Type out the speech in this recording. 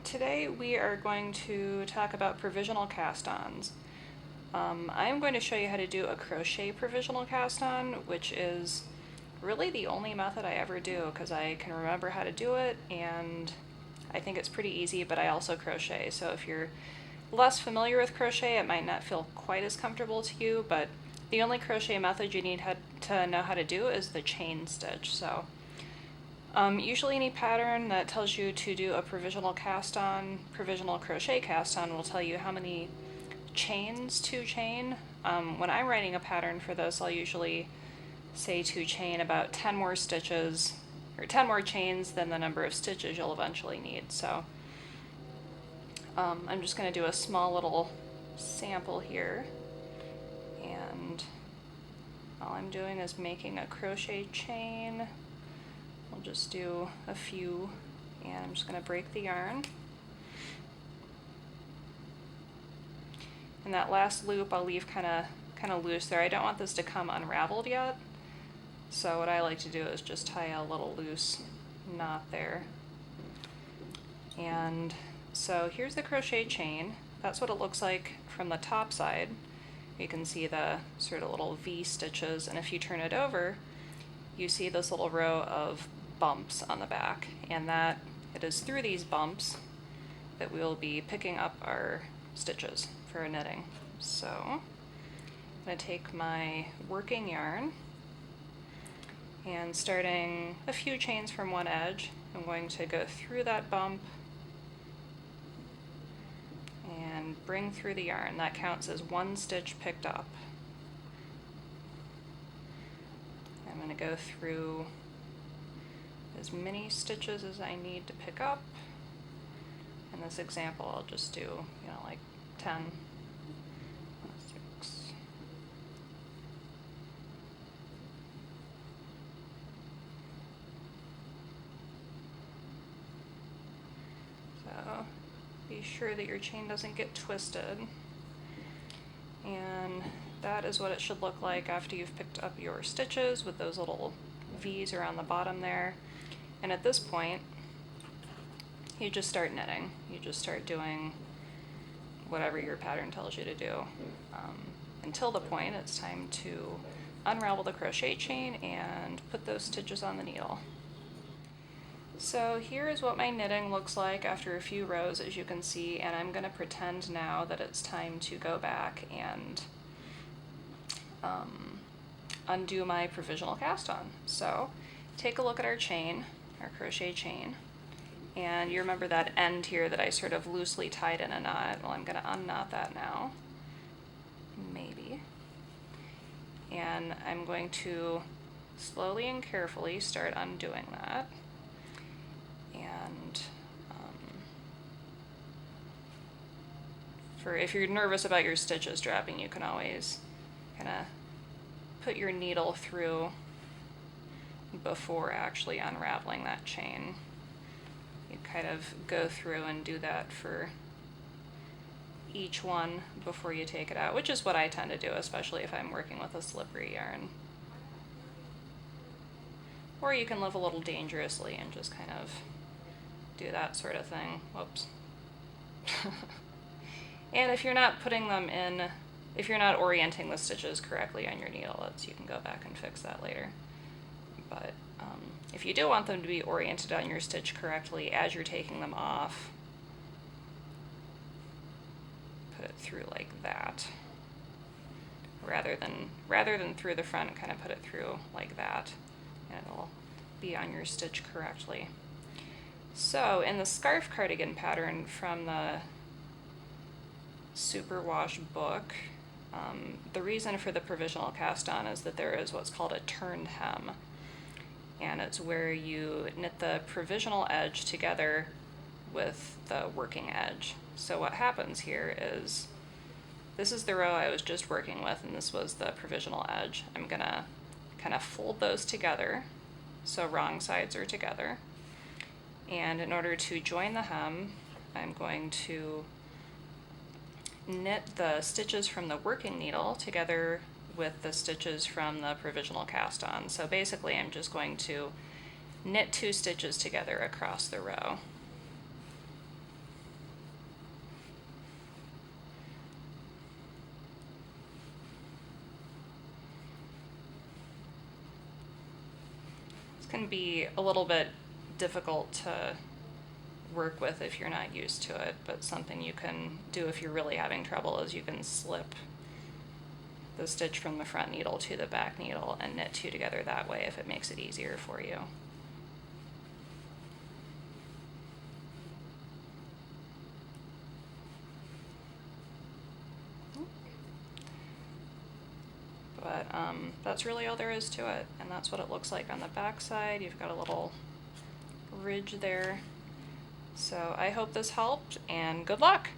Today we are going to talk about provisional cast-ons. I'm going to show you how to do a crochet provisional cast-on, which is really the only method I ever do because I can remember how to do it and I think it's pretty easy, but I also crochet. So if you're less familiar with crochet, it might not feel quite as comfortable to you, but the only crochet method you need to know how to do is the chain stitch. So usually any pattern that tells you to do a provisional cast-on, provisional crochet cast-on will tell you how many chains to chain. When I'm writing a pattern for this, I'll usually say to chain about 10 more stitches, or 10 more chains than the number of stitches you'll eventually need. So I'm just going to do a small little sample here, and all I'm doing is making a crochet chain. We'll just do a few, and I'm just going to break the yarn. And that last loop I'll leave kind of loose there. I don't want this to come unraveled yet, so what I like to do is just tie a little loose knot there. And so here's the crochet chain. That's what it looks like from the top side. You can see the sort of little V stitches, and if you turn it over, you see this little row of bumps on the back, and that it is through these bumps that we'll be picking up our stitches for our knitting. So I'm going to take my working yarn, and starting a few chains from one edge, I'm going to go through that bump and bring through the yarn. That counts as one stitch picked up. I'm going to go through as many stitches as I need to pick up. In this example, I'll just do, like 10, 6. So be sure that your chain doesn't get twisted. And that is what it should look like after you've picked up your stitches with those little V's around the bottom there. And at this point, you just start knitting. You just start doing whatever your pattern tells you to do until the point it's time to unravel the crochet chain and put those stitches on the needle. So here is what my knitting looks like after a few rows, as you can see, and I'm going to pretend now that it's time to go back and undo my provisional cast-on. So take a look at our chain, our crochet chain, and you remember that end here that I sort of loosely tied in a knot. Well, I'm going to unknot that now, maybe, and I'm going to slowly and carefully start undoing that. And if you're nervous about your stitches dropping, you can always kind of put your needle through before actually unraveling that chain. You kind of go through and do that for each one before you take it out, which is what I tend to do, especially if I'm working with a slippery yarn. Or you can live a little dangerously and just kind of do that sort of thing. Whoops. And if you're not putting them in, if you're not orienting the stitches correctly on your needle, you can go back and fix that later. But if you do want them to be oriented on your stitch correctly as you're taking them off, put it through like that. Rather than through the front, kind of put it through like that, and it'll be on your stitch correctly. So in the scarf cardigan pattern from the Superwash book, the reason for the provisional cast-on is that there is what's called a turned hem, and it's where you knit the provisional edge together with the working edge. So what happens here is, this is the row I was just working with, and this was the provisional edge. I'm gonna kind of fold those together so wrong sides are together, and in order to join the hem, I'm going to knit the stitches from the working needle together with the stitches from the provisional cast-on. So basically I'm just going to knit 2 stitches together across the row. can be a little bit difficult to work with if you're not used to it, but something you can do if you're really having trouble is you can slip the stitch from the front needle to the back needle and knit two together that way if it makes it easier for you. But that's really all there is to it, and that's what it looks like on the back side. You've got a little ridge there. So I hope this helped, and good luck!